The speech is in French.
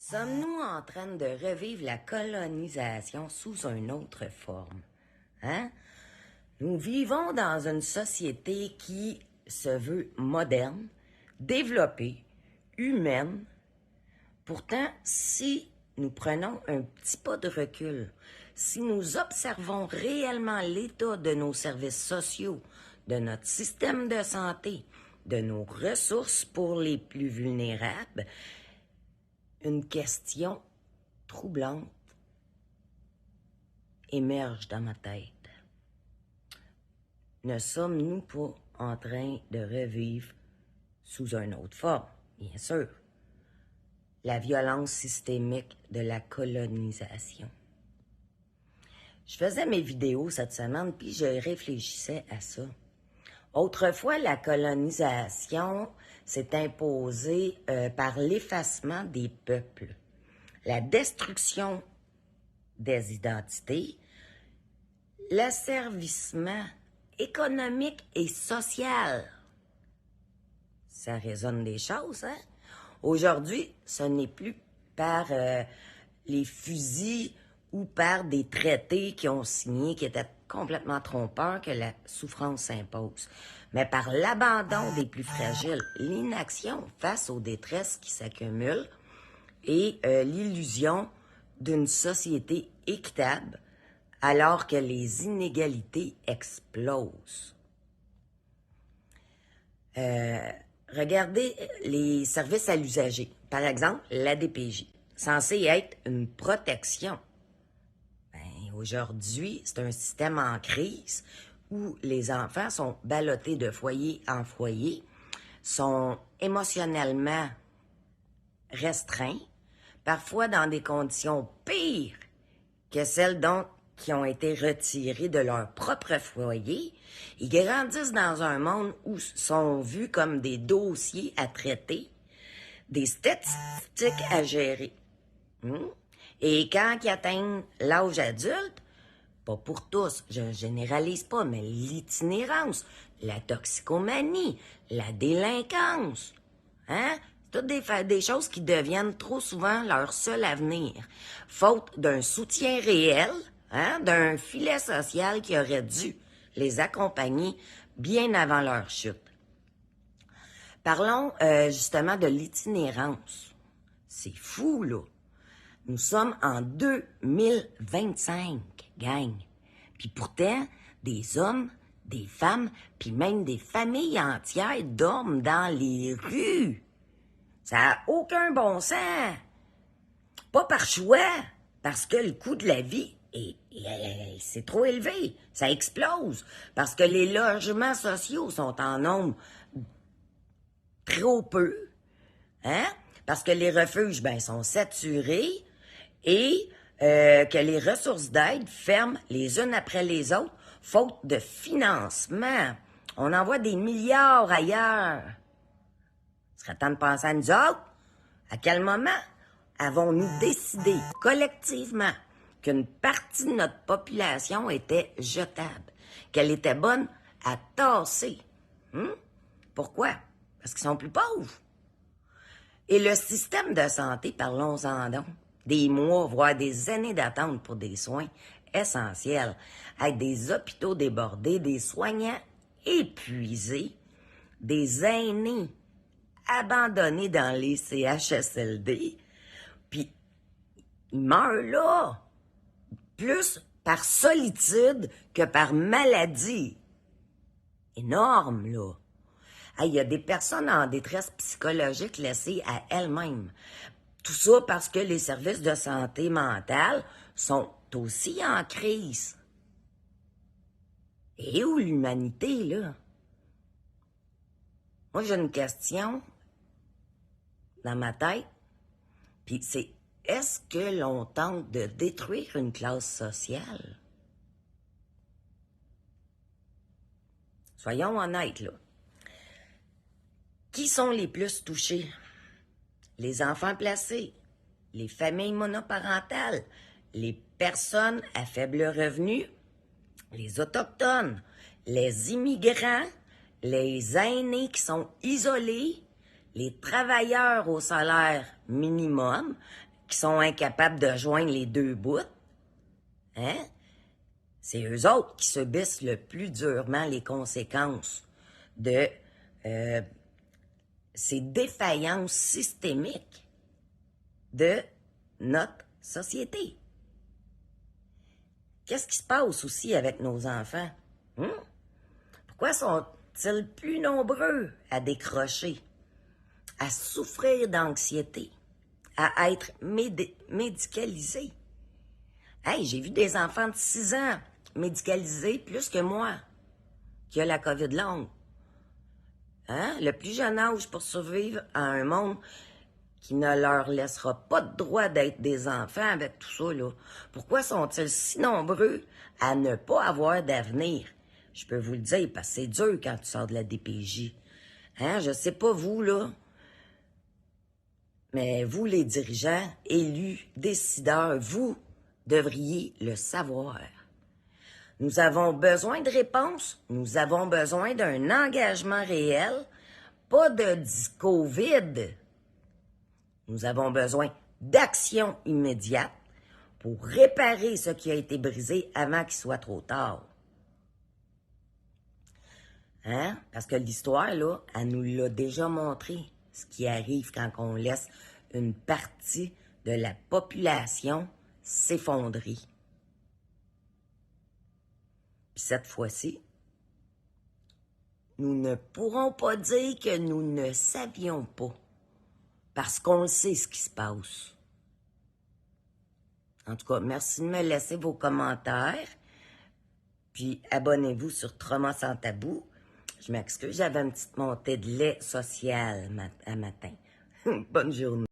Sommes-nous en train de revivre la colonisation sous une autre forme? Hein? Nous vivons dans une société qui se veut moderne, développée, humaine. Pourtant, si nous prenons un petit pas de recul, si nous observons réellement l'état de nos services sociaux, de notre système de santé, de nos ressources pour les plus vulnérables, une question troublante émerge dans ma tête. Ne sommes-nous pas en train de revivre sous une autre forme, bien sûr, la violence systémique de la colonisation? Je faisais mes vidéos cette semaine, puis je réfléchissais à ça. Autrefois, la colonisation s'est imposée par l'effacement des peuples, la destruction des identités, l'asservissement économique et social. Ça résonne des choses, hein? Aujourd'hui, ce n'est plus par les fusils ou par des traités qui ont signé, qui étaient complètement trompeurs, que la souffrance s'impose, mais par l'abandon des plus fragiles, l'inaction face aux détresses qui s'accumulent et l'illusion d'une société équitable alors que les inégalités explosent. Regardez les services à l'usager. Par exemple, l'ADPJ, censé être une protection. Aujourd'hui, c'est un système en crise où les enfants sont ballottés de foyer en foyer, sont émotionnellement restreints, parfois dans des conditions pires que celles qui ont été retirés de leur propre foyer. Ils grandissent dans un monde où sont vus comme des dossiers à traiter, des statistiques à gérer. Et quand ils atteignent l'âge adulte, pas pour tous, je généralise pas, mais l'itinérance, la toxicomanie, la délinquance, hein? C'est toutes des choses qui deviennent trop souvent leur seul avenir, faute d'un soutien réel, hein, d'un filet social qui aurait dû les accompagner bien avant leur chute. Parlons justement de l'itinérance. C'est fou, là. Nous sommes en 2025, gang. Puis pourtant, des hommes, des femmes, puis même des familles entières dorment dans les rues. Ça n'a aucun bon sens. Pas par choix, parce que le coût de la vie c'est trop élevé. Ça explose. Parce que les logements sociaux sont en nombre trop peu. Hein? Parce que les refuges, sont saturés. Et que les ressources d'aide ferment les unes après les autres, faute de financement. On envoie des milliards ailleurs. Ce serait temps de penser à nous autres. À quel moment avons-nous décidé collectivement qu'une partie de notre population était jetable, qu'elle était bonne à tasser? Pourquoi? Parce qu'ils sont plus pauvres. Et le système de santé, parlons-en donc. Des mois, voire des années d'attente pour des soins essentiels, avec des hôpitaux débordés, des soignants épuisés, des aînés abandonnés dans les CHSLD, puis ils meurent là, plus par solitude que par maladie. Énorme, là. Il y a des personnes en détresse psychologique laissées à elles-mêmes. Tout ça parce que les services de santé mentale sont aussi en crise. Et où l'humanité, là? Moi, j'ai une question dans ma tête, puis c'est, est-ce que l'on tente de détruire une classe sociale? Soyons honnêtes, là. Qui sont les plus touchés? Les enfants placés, les familles monoparentales, les personnes à faible revenu, les autochtones, les immigrants, les aînés qui sont isolés, les travailleurs au salaire minimum qui sont incapables de joindre les deux bouts, hein? C'est eux autres qui subissent le plus durement les conséquences de ces défaillances systémiques de notre société. Qu'est-ce qui se passe aussi avec nos enfants? Pourquoi sont-ils plus nombreux à décrocher, à souffrir d'anxiété, à être médicalisés? Hey, j'ai vu des enfants de 6 ans médicalisés plus que moi, qui a la COVID longue. Hein? Le plus jeune âge pour survivre à un monde qui ne leur laissera pas de droit d'être des enfants avec tout ça, là. Pourquoi sont-ils si nombreux à ne pas avoir d'avenir? Je peux vous le dire, parce que c'est dur quand tu sors de la DPJ. Hein? Je sais pas vous, là, mais vous, les dirigeants, élus, décideurs, vous devriez le savoir. Nous avons besoin de réponses, nous avons besoin d'un engagement réel, pas de discours vide. Nous avons besoin d'action immédiate pour réparer ce qui a été brisé avant qu'il soit trop tard. Hein? Parce que l'histoire, là, elle nous l'a déjà montré, ce qui arrive quand on laisse une partie de la population s'effondrer. Puis cette fois-ci, nous ne pourrons pas dire que nous ne savions pas, parce qu'on sait ce qui se passe. En tout cas, merci de me laisser vos commentaires, puis abonnez-vous sur Trauma sans tabou. Je m'excuse, j'avais une petite montée de lait social à matin. Bonne journée.